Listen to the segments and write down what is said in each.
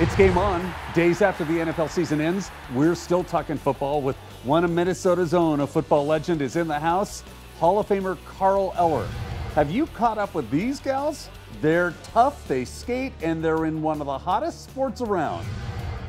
It's Game On. Days after the NFL season ends, we're still talking football with one of Minnesota's own. A football legend is in the house, Hall of Famer Carl Eller. Have you caught up with these gals? They're tough, they skate, and they're in one of the hottest sports around.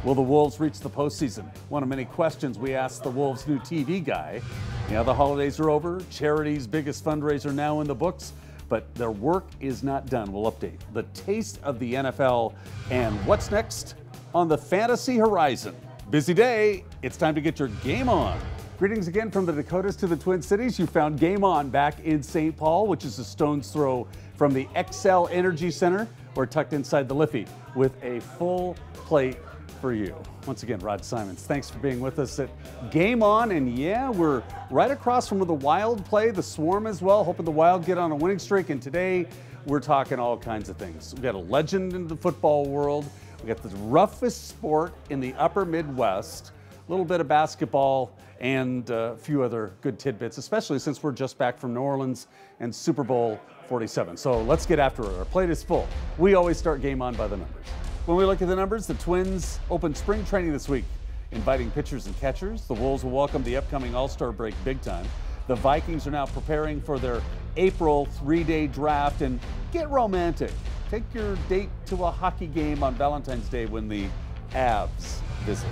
Will the Wolves reach the postseason? One of many questions we asked the Wolves' new TV guy. Yeah, the holidays are over. Charity's biggest fundraiser now in the books. But their work is not done. We'll update the taste of the NFL and what's next on the fantasy horizon. Busy day. It's time to get your game on. Greetings again from the Dakotas to the Twin Cities. You found Game On back in St. Paul, which is a stone's throw from the XL Energy Center. We're tucked inside the Liffey with a full plate for you. Once again, Rod Simons, thanks for being with us at Game On. And yeah, we're right across from where the Wild play, the Swarm as well, hoping the Wild get on a winning streak. And today, we're talking all kinds of things. We've got a legend in the football world. We got the roughest sport in the upper Midwest, a little bit of basketball, and a few other good tidbits, especially since we're just back from New Orleans and Super Bowl 47. So let's get after it. Our plate is full. We always start Game On by the numbers. When we look at the numbers, the Twins open spring training this week, inviting pitchers and catchers. The Wolves will welcome the upcoming All-Star break big time. The Vikings are now preparing for their April 3-day draft. And get romantic. Take your date to a hockey game on Valentine's Day when the Avs visit.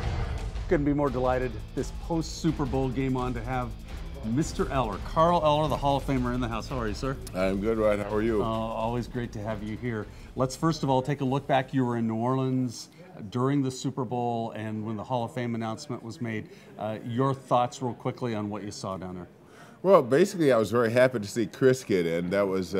Couldn't be more delighted this post-Super Bowl Game On to have Mr. Eller, Carl Eller, the Hall of Famer in the house. How are you, sir? I'm good, Rod. How are you? Always great to have you here. Let's first of all take a look back. You were in New Orleans during the Super Bowl and when the Hall of Fame announcement was made. Your thoughts real quickly on what you saw down there. Well, basically, I was very happy to see Chris get in. That was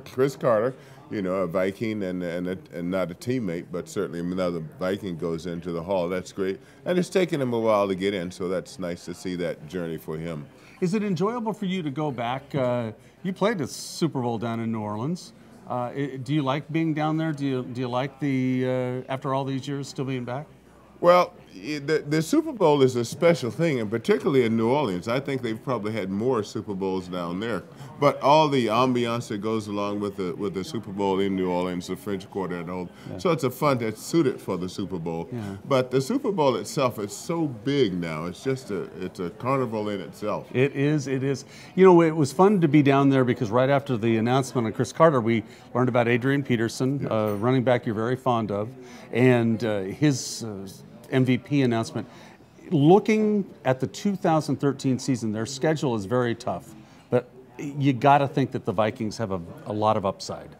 Chris Carter, you know, a Viking and not a teammate, but certainly another Viking goes into the Hall. That's great. And it's taken him a while to get in, so that's nice to see that journey for him. Is it enjoyable for you to go back? You played the Super Bowl down in New Orleans. Do you like being down there? Do you like the, after all these years, still being back? Well, the Super Bowl is a special thing, and particularly in New Orleans. I think they've probably had more Super Bowls down there. But all the ambiance that goes along with the Super Bowl in New Orleans, the French Quarter and all, so it's a fun that's suited for the Super Bowl. Yeah. But the Super Bowl itself is so big now. It's just it's a carnival in itself. It is. It is. You know, it was fun to be down there because right after the announcement of Chris Carter, we learned about Adrian Peterson, running back you're very fond of, and his MVP announcement. Looking at the 2013 season, their schedule is very tough, but you got to think that the Vikings have a lot of upside.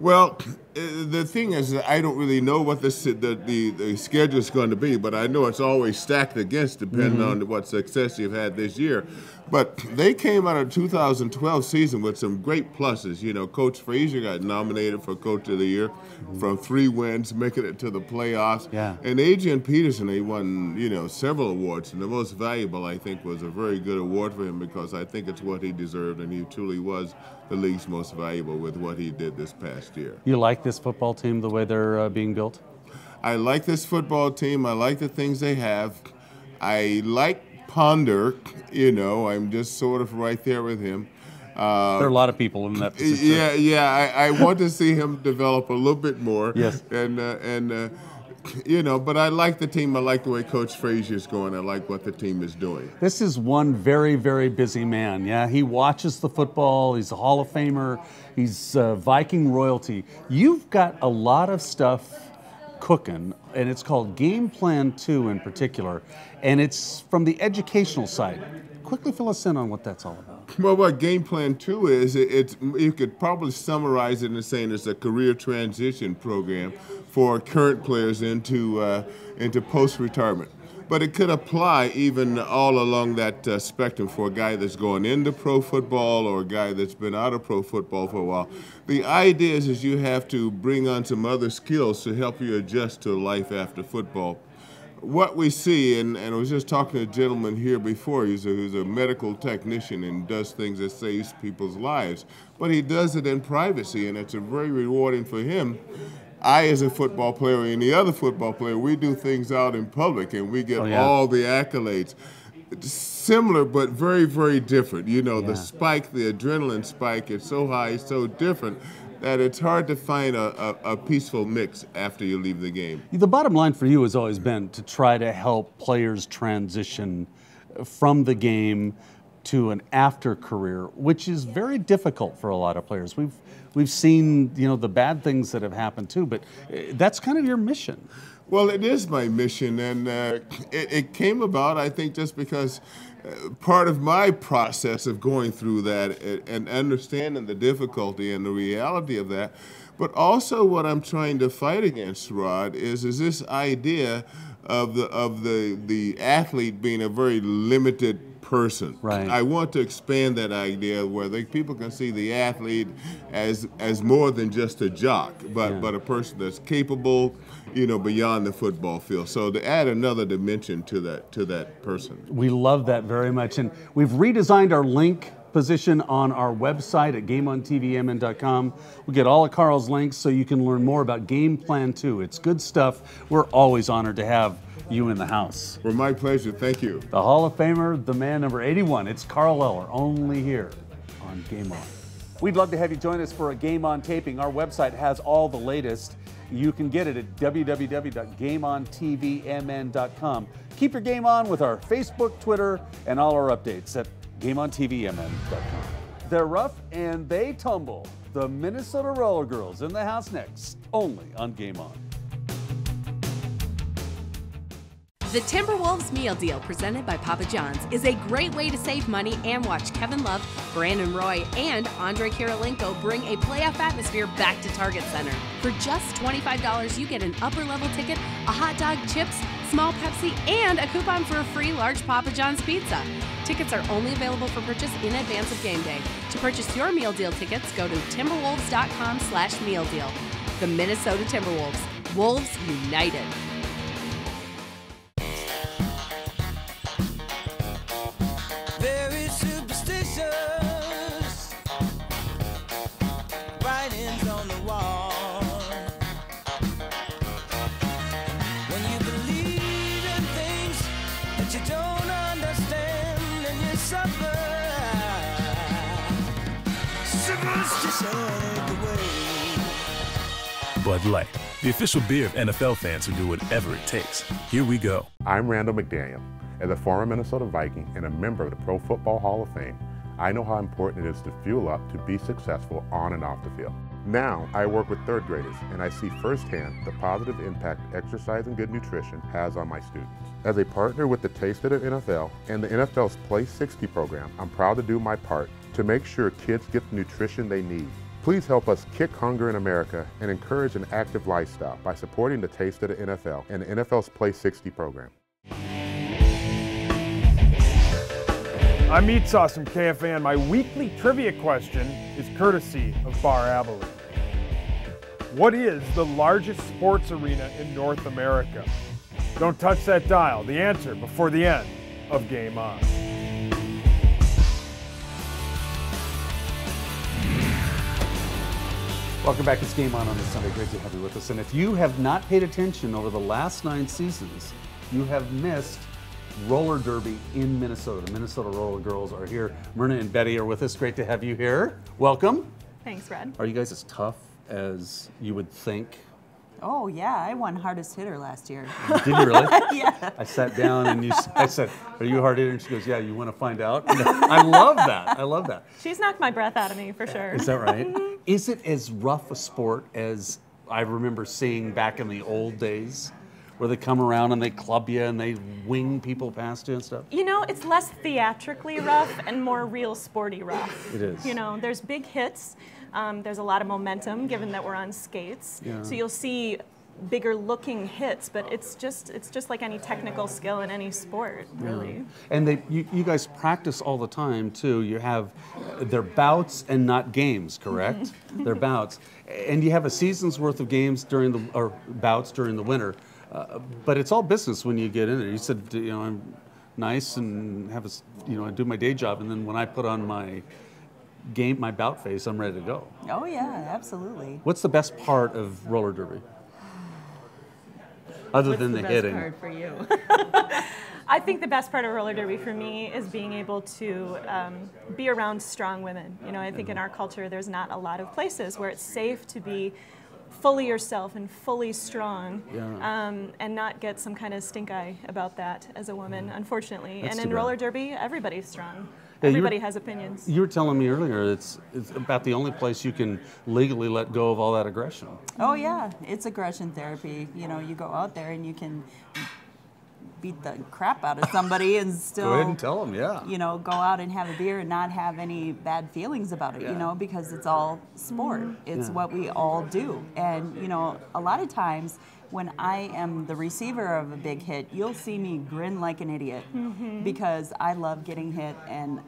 Well, the thing is that I don't really know what the schedule is going to be, but I know it's always stacked against depending on what success you've had this year. But they came out of 2012 season with some great pluses. You know, Coach Frazier got nominated for Coach of the Year from 3 wins, making it to the playoffs. Yeah. And Adrian Peterson, he won, you know, several awards. And the most valuable, I think, was a very good award for him because I think it's what he deserved, and he truly was the league's most valuable with what he did this past year. You like this football team, the way they're being built? I like this football team. I like the things they have. I like Ponder, you know, I'm just sort of right there with him. There are a lot of people in that position. Yeah. I want to see him develop a little bit more. Yes. And you know, but I like the team. I like the way Coach Frazier's going. I like what the team is doing. This is one very, very busy man. Yeah, he watches the football. He's a Hall of Famer. He's Viking royalty. You've got a lot of stuff cooking, and it's called Game Plan 2 in particular, and it's from the educational side. Quickly fill us in on what that's all about. Well, what Game Plan 2 is, you could probably summarize it in saying it's a career transition program for current players into post-retirement. But it could apply even all along that spectrum for a guy that's going into pro football or a guy that's been out of pro football for a while. The idea is you have to bring on some other skills to help you adjust to life after football. What we see, and I was just talking to a gentleman here before, who's a medical technician and does things that saves people's lives, but he does it in privacy, and it's a very rewarding for him. I, as a football player, and the other football player, we do things out in public, and we get all the accolades. Similar, but very, very different. You know, the spike, the adrenaline spike, it's so high, it's so different. that it's hard to find a peaceful mix after you leave the game. The bottom line for you has always been to try to help players transition from the game to an after career, which is very difficult for a lot of players. We've seen, you know, the bad things that have happened too, but that's kind of your mission. Well, it is my mission, and it came about, I think, just because part of my process of going through that and understanding the difficulty and the reality of that, but also what I'm trying to fight against, Rod, is this idea of the athlete being a very limited person. Right. I want to expand that idea where people can see the athlete as more than just a jock, but a person that's capable, you know, beyond the football field. So to add another dimension to that person. We love that very much, and we've redesigned our link position on our website at GameOnTVMN.com. We get all of Carl's links so you can learn more about Game Plan 2. It's good stuff. We're always honored to have you in the house. Well, my pleasure. Thank you. The Hall of Famer, the man number 81. It's Carl Eller, only here on Game On. We'd love to have you join us for a Game On taping. Our website has all the latest. You can get it at www.GameOnTVMN.com. Keep your game on with our Facebook, Twitter, and all our updates at GameOnTVMN.com. They're rough and they tumble. The Minnesota Roller Girls in the house next, only on Game On. The Timberwolves Meal Deal, presented by Papa John's, is a great way to save money and watch Kevin Love, Brandon Roy, and Andre Kirilenko bring a playoff atmosphere back to Target Center. For just $25, you get an upper-level ticket, a hot dog, chips, small Pepsi, and a coupon for a free large Papa John's pizza. Tickets are only available for purchase in advance of game day. To purchase your meal deal tickets, go to timberwolves.com/meal deal. The Minnesota Timberwolves. Wolves United. Very superstitious, writings on the wall. When you believe in things that you don't understand, and you suffer. Superstition ain't the way. Bud Light, the official beer of NFL fans who do whatever it takes. Here we go. I'm Randall McDaniel. As a former Minnesota Viking and a member of the Pro Football Hall of Fame, I know how important it is to fuel up to be successful on and off the field. Now, I work with third graders, and I see firsthand the positive impact exercise and good nutrition has on my students. As a partner with the Taste of the NFL and the NFL's Play 60 program, I'm proud to do my part to make sure kids get the nutrition they need. Please help us kick hunger in America and encourage an active lifestyle by supporting the Taste of the NFL and the NFL's Play 60 program. I'm Meat Sauce from KFAN. My weekly trivia question is courtesy of Bar Abilene. What is the largest sports arena in North America? Don't touch that dial. The answer before the end of Game On. Welcome back. It's Game On this Sunday. Great to have you with us. And if you have not paid attention over the last 9 seasons, you have missed roller derby in Minnesota. The Minnesota Roller Girls are here. Myrna and Betty are with us. Great to have you here. Welcome. Thanks, Red. Are you guys as tough as you would think? Oh, yeah, I won hardest hitter last year. Did you really? Yeah. I sat down and I said, are you a hard hitter? And she goes, yeah, you want to find out? I love that. I love that. She's knocked my breath out of me, for sure. Is that right? Is it as rough a sport as I remember seeing back in the old days? Where they come around and they club you and they wing people past you and stuff? You know, it's less theatrically rough and more real sporty rough. It is. You know, there's big hits. There's a lot of momentum given that we're on skates. Yeah. So you'll see bigger looking hits, but it's just like any technical skill in any sport, really. And you guys practice all the time too. You have their bouts and not games, correct? They're bouts. And you have a season's worth of games or bouts during the winter. But it's all business when you get in there. You said, you know, I'm nice and have I do my day job, and then when I put on my bout face, I'm ready to go. Oh, yeah, absolutely. What's the best part of roller derby? Other than the hitting. What's the best part for you? I think the best part of roller derby for me is being able to be around strong women. You know, I think in our culture there's not a lot of places where it's safe to be fully yourself and fully strong, and not get some kind of stink eye about that as a woman, unfortunately. That's and too in roller bad. derby, everybody's strong. Yeah, Everybody has opinions. You were telling me earlier it's about the only place you can legally let go of all that aggression. Oh yeah, it's aggression therapy. You know, you go out there and you can beat the crap out of somebody and still Go ahead and tell them, yeah. You know, go out and have a beer and not have any bad feelings about it, you know, because it's all sport. It's what we all do. And, you know, a lot of times when I am the receiver of a big hit, you'll see me grin like an idiot because I love getting hit and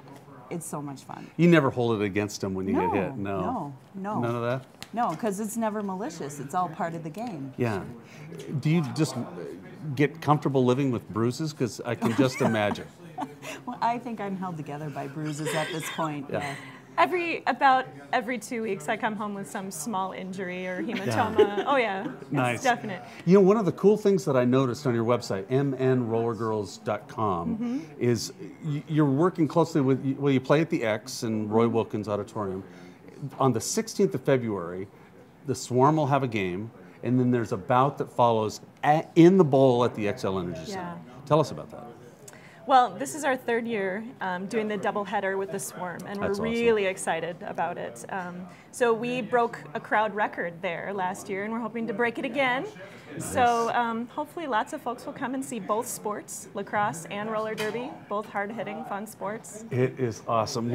it's so much fun. You never hold it against them when you get hit? No. None of that? No, because it's never malicious. It's all part of the game. Yeah. Do you just get comfortable living with bruises? Because I can just imagine. Well, I think I'm held together by bruises at this point. Yeah. About every 2 weeks, I come home with some small injury or hematoma. Oh yeah, Nice. It's definite. You know, one of the cool things that I noticed on your website, mnrollergirls.com, is you're working closely with, well, you play at the X and Roy Wilkins Auditorium. On the 16th of February, the Swarm will have a game, and then there's a bout that follows in the bowl at the XL Energy Center. Tell us about that. Well, this is our 3rd year doing the doubleheader with the Swarm, and That's we're really excited about it. So we broke a crowd record there last year, and we're hoping to break it again. So hopefully lots of folks will come and see both sports, lacrosse and roller derby, both hard-hitting, fun sports. It is awesome.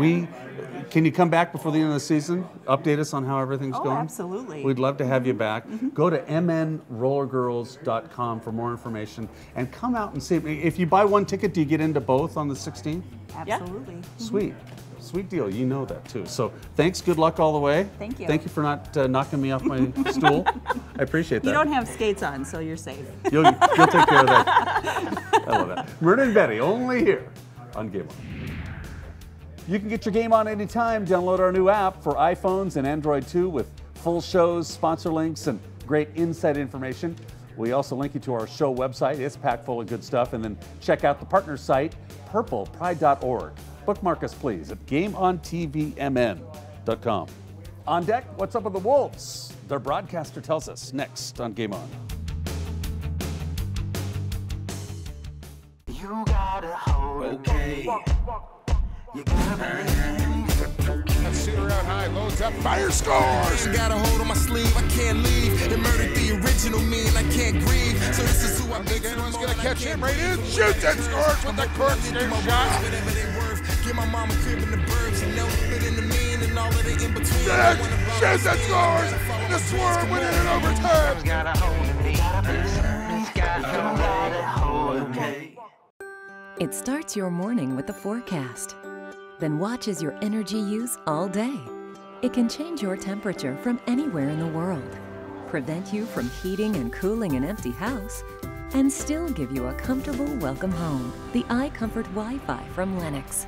Can you come back before the end of the season? Update us on how everything's going? Absolutely. We'd love to have you back. Go to mnrollergirls.com for more information and come out and see. If you buy one ticket, do you get into both on the 16th? Absolutely. Sweet. Sweet deal. You know that too. So thanks. Good luck all the way. Thank you. Thank you for not knocking me off my stool. I appreciate that. You don't have skates on, so you're safe. You'll take care of that. I love that. Myrna and Betty, only here on GameON. You can get your game on anytime. Download our new app for iPhones and Android too, with full shows, sponsor links, and great inside information. We also link you to our show website. It's packed full of good stuff. And then check out the partner site, purplepride.org. Bookmark us, please, at GameOnTVMN.com. On deck, what's up with the Wolves? Their broadcaster tells us next on Game On. You gotta hold okay. You gotta believe. Shooter out high, loads up, fire, scores! Got a hold on my sleeve, I can't leave. They murdered the original me and I can't grieve. So this is who I'm Big one's gonna catch him right in, shoots and scores with the court shot. Give my mama crib in the burbs, you know, but in the mean and all of the in between. Shoots and scores! The Swarm winning in overtime! It starts your morning with the forecast, then watches your energy use all day. It can change your temperature from anywhere in the world, prevent you from heating and cooling an empty house, and still give you a comfortable welcome home. The iComfort Wi-Fi from Lennox.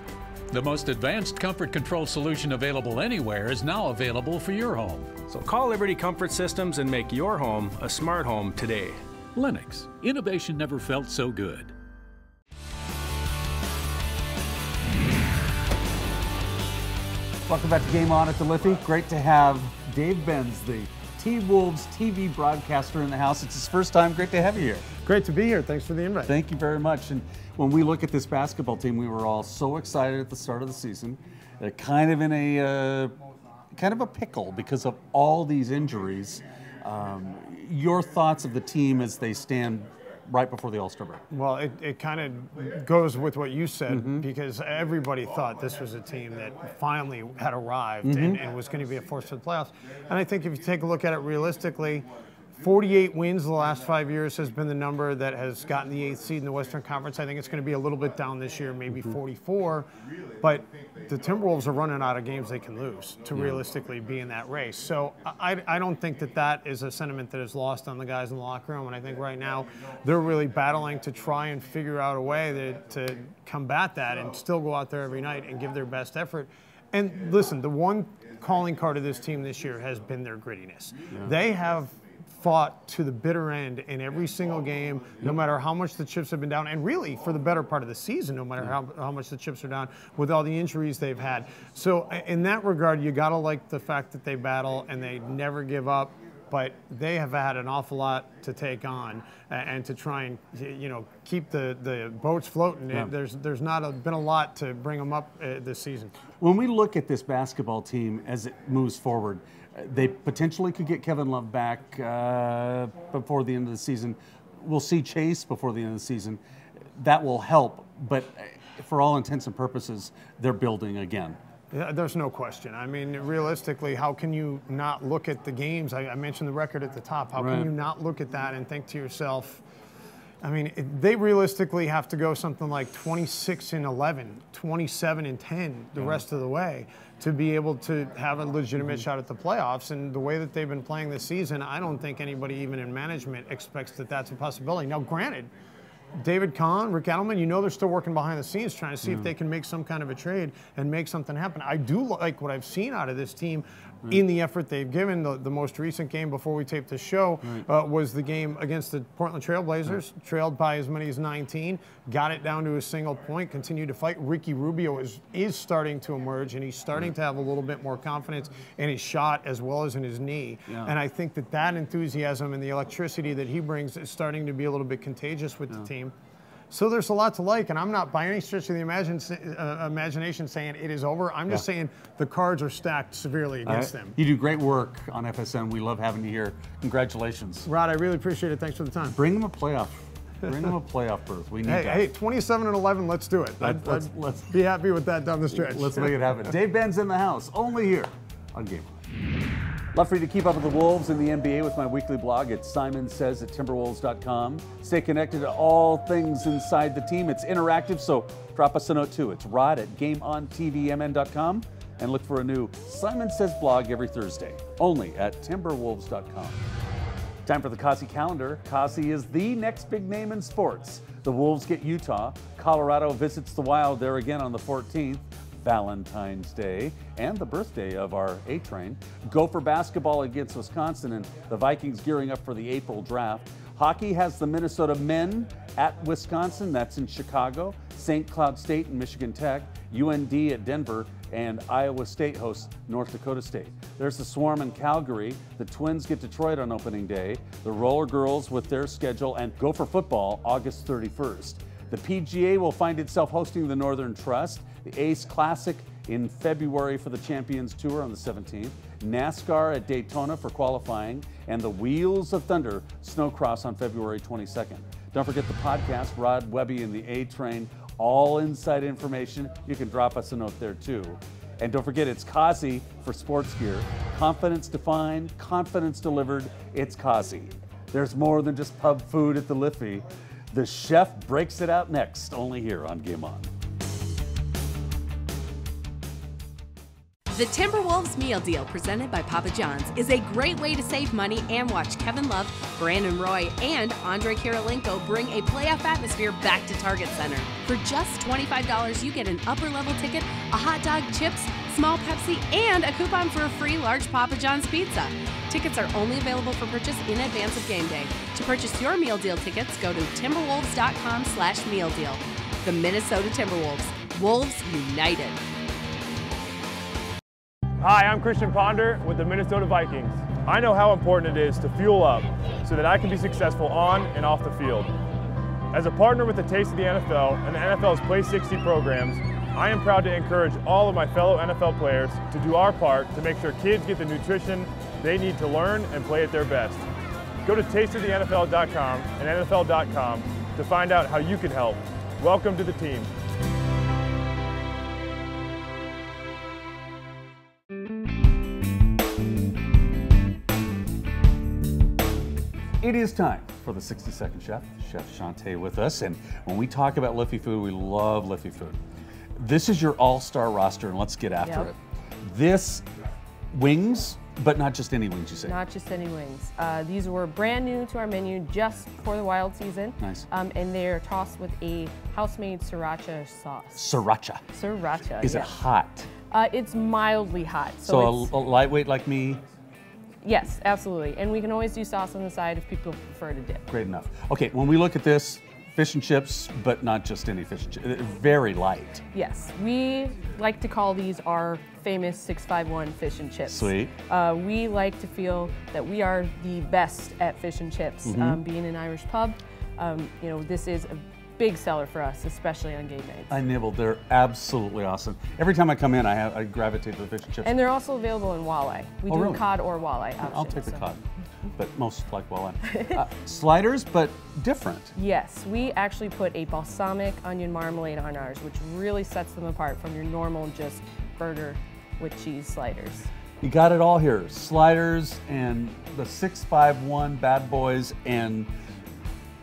The most advanced comfort control solution available anywhere is now available for your home. So call Liberty Comfort Systems and make your home a smart home today. Lennox. Innovation never felt so good. Welcome back to Game On at the Liffey. Great to have Dave Benz, the T-Wolves TV broadcaster, in the house. It's his first time. Great to have you here. Great to be here. Thanks for the invite. Thank you very much. And when we look at this basketball team, we were all so excited at the start of the season. Kind of in a pickle because of all these injuries. Your thoughts of the team as they stand right before the All-Star break? Well, it kind of goes with what you said, because everybody thought this was a team that finally had arrived and was going to be a force for the playoffs. And I think if you take a look at it realistically, 48 wins the last 5 years has been the number that has gotten the 8th seed in the Western Conference. I think it's going to be a little bit down this year, maybe 44. But the Timberwolves are running out of games they can lose to realistically be in that race. So I don't think that is a sentiment that is lost on the guys in the locker room. And I think right now they're really battling to try and figure out a way to combat that and still go out there every night and give their best effort. And listen, the one calling card of this team this year has been their grittiness. They have fought to the bitter end in every single game, no matter how much the chips have been down, and really for the better part of the season, no matter how much the chips are down with all the injuries they've had. So in that regard, you got to like the fact that they battle and they never give up. But they have had an awful lot to take on and to try and, you know, keep the boats floating. Yeah. There's not been a lot to bring them up this season. When we look at this basketball team as it moves forward, they potentially could get Kevin Love back before the end of the season. We'll see Chase before the end of the season. That will help, but for all intents and purposes, they're building again. Yeah, there's no question. I mean, realistically, how can you not look at the games? I mentioned the record at the top. How can you not look at that and think to yourself, I mean, they realistically have to go something like 26-11, 27-10 the rest of the way to be able to have a legitimate shot at the playoffs. And the way that they've been playing this season, I don't think anybody even in management expects that that's a possibility. Now, granted, David Kahn, Rick Edelman, you know they're still working behind the scenes trying to see if they can make some kind of a trade and make something happen. I do like what I've seen out of this team in the effort they've given. The most recent game before we taped the show was the game against the Portland Trail Blazers, trailed by as many as 19, got it down to a single point, continued to fight. Ricky Rubio is starting to emerge, and he's starting to have a little bit more confidence in his shot as well as in his knee. And I think that enthusiasm and the electricity that he brings is starting to be a little bit contagious with the team. So there's a lot to like, and I'm not by any stretch of the imagination saying it is over. I'm just saying the cards are stacked severely against them. You do great work on FSN. We love having you here. Congratulations. Rod, I really appreciate it. Thanks for the time. Bring them a playoff. Bring them a playoff berth. We need that. Hey, 27-11, let's do it. Let's be happy with that down the stretch. Let's make it happen. Dave Benz in the house, only here on GameON. Love for you to keep up with the Wolves in the NBA with my weekly blog at simonsays@timberwolves.com. Stay connected to all things inside the team. It's interactive, so drop us a note too. It's rod@gameontvmn.com, and look for a new Simon Says blog every Thursday, only at timberwolves.com. Time for the Kasi calendar. Kasi is the next big name in sports. The Wolves get Utah. Colorado visits the Wild there again on the 14th. Valentine's Day, and the birthday of our A-Train. Gopher basketball against Wisconsin, and the Vikings gearing up for the April draft. Hockey has the Minnesota men at Wisconsin, that's in Chicago. St. Cloud State and Michigan Tech. UND at Denver, and Iowa State hosts North Dakota State. There's the Swarm in Calgary. The Twins get Detroit on opening day. The Roller Girls with their schedule, and Gopher football August 31st. The PGA will find itself hosting the Northern Trust, the Ace Classic in February for the Champions Tour on the 17th, NASCAR at Daytona for qualifying, and the Wheels of Thunder Snowcross on February 22nd. Don't forget the podcast, Rod Webby and the A-Train, all inside information. You can drop us a note there too. And don't forget, it's Kasi for sports gear. Confidence defined, confidence delivered, it's Kasi. There's more than just pub food at the Liffey. The chef breaks it out next, only here on GameON. The Timberwolves Meal Deal presented by Papa John's is a great way to save money and watch Kevin Love, Brandon Roy, and Andre Kirilenko bring a playoff atmosphere back to Target Center. For just $25, you get an upper-level ticket, a hot dog, chips, small Pepsi, and a coupon for a free large Papa John's pizza. Tickets are only available for purchase in advance of game day. To purchase your meal deal tickets, go to timberwolves.com/meal deal. The Minnesota Timberwolves. Wolves United. Hi, I'm Christian Ponder with the Minnesota Vikings. I know how important it is to fuel up so that I can be successful on and off the field. As a partner with the Taste of the NFL and the NFL's Play 60 programs, I am proud to encourage all of my fellow NFL players to do our part to make sure kids get the nutrition they need to learn and play at their best. Go to tasteofthenfl.com and NFL.com to find out how you can help. Welcome to the team. It is time for the 60-Second Chef, Chef Shantae with us. And when we talk about Liffey food, we love Liffey food. This is your all-star roster, and let's get after it. This, wings, but not just any wings, you say? Not just any wings. These were brand new to our menu just for the wild season. Nice. And they're tossed with a house-made sriracha sauce. Sriracha. Sriracha, Is it hot? It's mildly hot. So a lightweight like me? Yes, absolutely. And we can always do sauce on the side if people prefer to dip. Great enough. Okay, when we look at this, fish and chips, but not just any fish and chips. Very light. Yes, we like to call these our famous 651 fish and chips. Sweet. We like to feel that we are the best at fish and chips. Being an Irish pub, you know, this is a big seller for us, especially on game nights. I nibbled. They're absolutely awesome. Every time I come in, I gravitate to the fish and chips. And they're also available in walleye. We do really? cod or walleye options. I'll take the cod, but most like walleye. Sliders, but different. Yes, we actually put a balsamic onion marmalade on ours, which really sets them apart from your normal just burger with cheese sliders. You got it all here. Sliders and the 651 bad boys and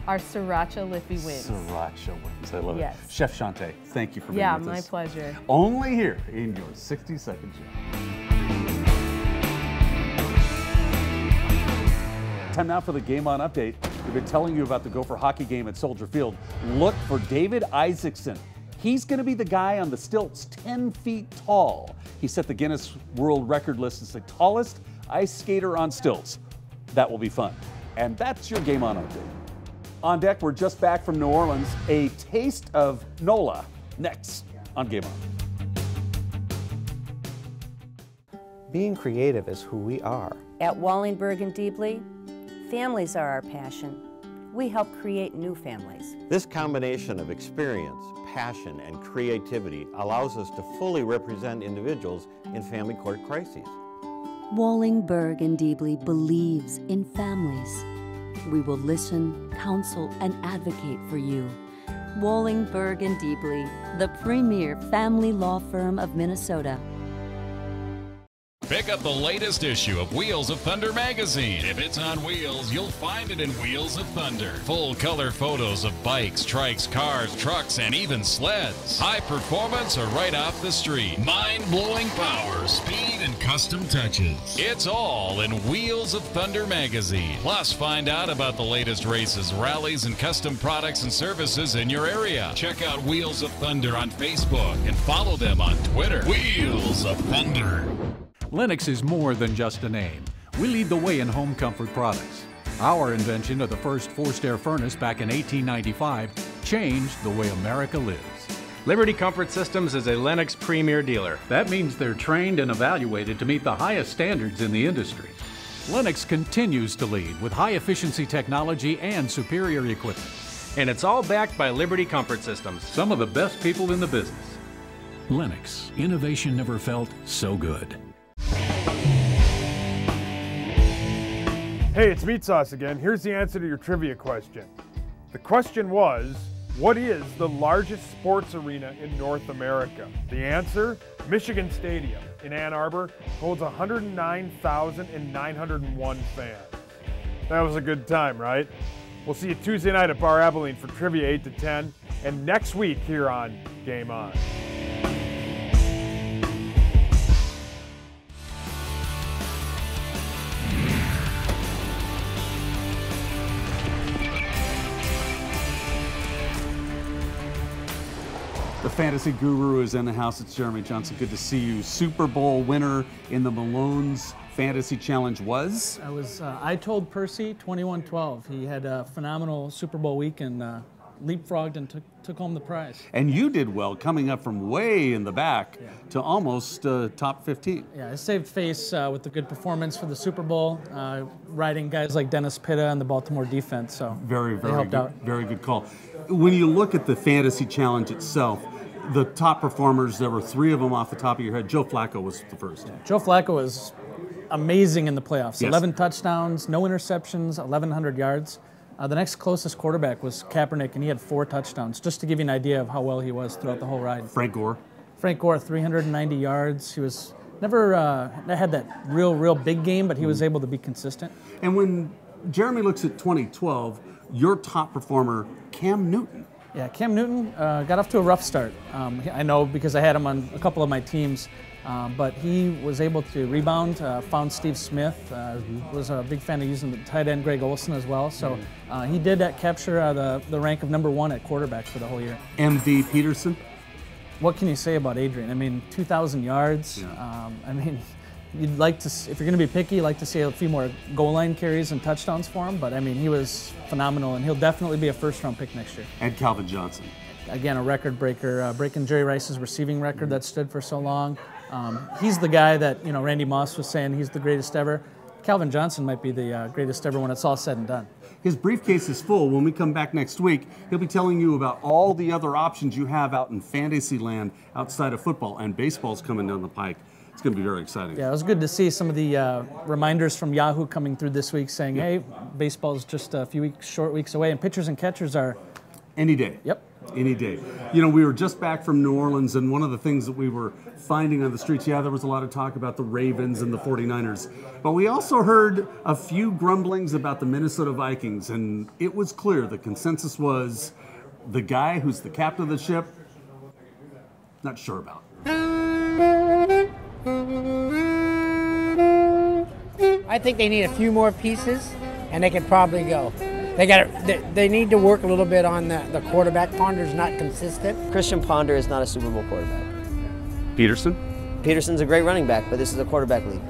our Sriracha Liffey wings. Sriracha wings, I love yes. it. Chef Shante, thank you for being with us. Yeah, my pleasure. Only here in your 60-second show. Time now for the Game On update. We've been telling you about the Gopher hockey game at Soldier Field. Look for David Isaacson. He's going to be the guy on the stilts 10 feet tall. He set the Guinness World Record list as the tallest ice skater on stilts. That will be fun. And that's your Game On update. On deck, we're just back from New Orleans. A taste of NOLA next on Game On. Being creative is who we are. At Wallingberg and Deebly, families are our passion. We help create new families. This combination of experience, passion, and creativity allows us to fully represent individuals in family court crises. Wallingberg and Deebly believes in families. We will listen, counsel, and advocate for you. Wallingberg and Deebly, the premier family law firm of Minnesota. Pick up the latest issue of Wheels of Thunder magazine. If it's on wheels, you'll find it in Wheels of Thunder. Full color photos of bikes, trikes, cars, trucks, and even sleds. High performance or right off the street. Mind-blowing power, speed, and custom touches. It's all in Wheels of Thunder magazine. Plus, find out about the latest races, rallies, and custom products and services in your area. Check out Wheels of Thunder on Facebook and follow them on Twitter. Wheels of Thunder. Lennox is more than just a name. We lead the way in home comfort products. Our invention of the first forced-air furnace back in 1895 changed the way America lives. Liberty Comfort Systems is a Lennox premier dealer. That means they're trained and evaluated to meet the highest standards in the industry. Lennox continues to lead with high-efficiency technology and superior equipment. And it's all backed by Liberty Comfort Systems. Some of the best people in the business. Lennox, innovation never felt so good. Hey, it's Meat Sauce again. Here's the answer to your trivia question. The question was, what is the largest sports arena in North America? The answer, Michigan Stadium in Ann Arbor holds 109,901 fans. That was a good time, right? We'll see you Tuesday night at Bar Abilene for Trivia 8 to 10, and next week here on Game On. The fantasy guru is in the house. It's Jeremy Johnson. Good to see you. Super Bowl winner in the Malone's Fantasy Challenge was? I told Percy 21-12. He had a phenomenal Super Bowl week and leapfrogged and took home the prize. And you did well, coming up from way in the back to almost top 15. Yeah, I saved face with the good performance for the Super Bowl, riding guys like Dennis Pitta and the Baltimore defense. So very helped good, out. Very good call. When you look at the Fantasy Challenge itself, the top performers, there were 3 of them off the top of your head. Joe Flacco was the first. Yeah, Joe Flacco was amazing in the playoffs. Yes. 11 touchdowns, no interceptions, 1,100 yards. The next closest quarterback was Kaepernick, and he had 4 touchdowns, just to give you an idea of how well he was throughout the whole ride. Frank Gore, 390 yards. He was never had that real big game, but he was able to be consistent. And when Jeremy looks at 2012, your top performer, Cam Newton. Yeah, Cam Newton got off to a rough start. I know because I had him on a couple of my teams, but he was able to rebound, found Steve Smith, was a big fan of using the tight end Greg Olsen as well. So he did capture the rank of #1 at quarterback for the whole year. MD Peterson? What can you say about Adrian? I mean, 2,000 yards. Yeah. I mean, you'd like to, if you're going to be picky, you'd like to see a few more goal line carries and touchdowns for him. But I mean, he was phenomenal, and he'll definitely be a first-round pick next year. And Calvin Johnson. Again, a record breaker, breaking Jerry Rice's receiving record that stood for so long. He's the guy that, you know, Randy Moss was saying he's the greatest ever. Calvin Johnson might be the greatest ever when it's all said and done. His briefcase is full. When we come back next week, he'll be telling you about all the other options you have out in fantasy land outside of football, and baseball's coming down the pike. It's going to be very exciting. Yeah, it was good to see some of the reminders from Yahoo coming through this week saying, hey, baseball's just a few short weeks away, and pitchers and catchers are... Any day. Yep. Any day. You know, we were just back from New Orleans, and one of the things that we were finding on the streets, yeah, there was a lot of talk about the Ravens and the 49ers, but we also heard a few grumblings about the Minnesota Vikings, and it was clear the consensus was the guy who's the captain of the ship, not sure about. I think they need a few more pieces, and they can probably go. They need to work a little bit on the quarterback. Ponder's not consistent. Christian Ponder is not a Super Bowl quarterback. Peterson? Peterson's a great running back, but this is a quarterback league.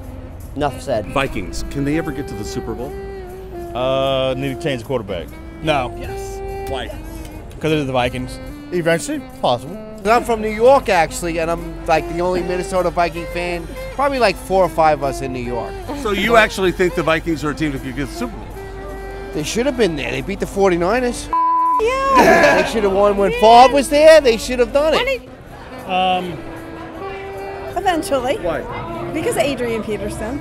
Enough said. Vikings, can they ever get to the Super Bowl? Need to change the quarterback. No. Yes. Why? Because it is the Vikings. Eventually, possible. I'm from New York, actually, and I'm like the only Minnesota Viking fan. Probably like 4 or 5 of us in New York. So you actually think the Vikings are a team that could get the Super Bowl? They should have been there. They beat the 49ers. Yeah. They should have won when Favre was there. They should have done it. Eventually. Why? Because of Adrian Peterson.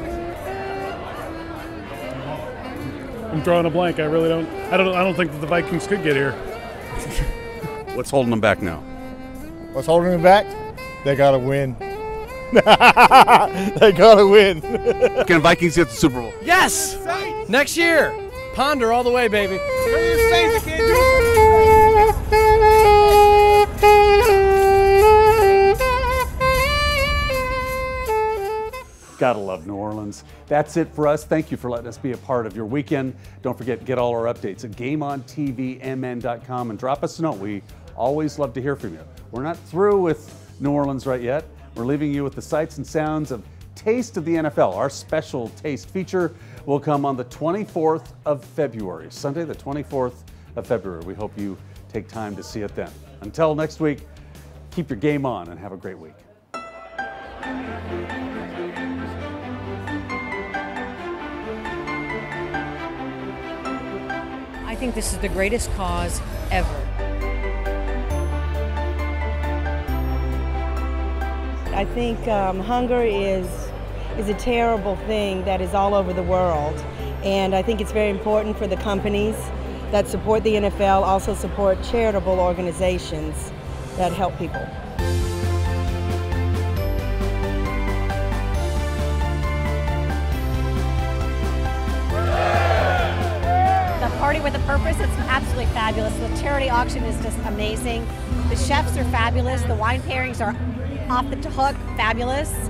I'm drawing a blank. I really don't. I don't think that the Vikings could get here. What's holding them back now? What's holding them back? They gotta win. They gotta win. Can Vikings get the Super Bowl? Yes! Next year. Ponder all the way, baby. Gotta love New Orleans. That's it for us. Thank you for letting us be a part of your weekend. Don't forget to get all our updates at GameOnTVMN.com and drop us a note. We always love to hear from you. We're not through with New Orleans right yet. We're leaving you with the sights and sounds of Taste of the NFL. Our special taste feature will come on the 24th of February, Sunday the 24th of February. We hope you take time to see it then. Until next week, keep your game on and have a great week. I think this is the greatest cause ever. I think hunger is a terrible thing that is all over the world. And I think it's very important for the companies that support the NFL also support charitable organizations that help people. The Party with a Purpose, it's absolutely fabulous. The charity auction is just amazing. The chefs are fabulous. The wine pairings are off the hook, fabulous.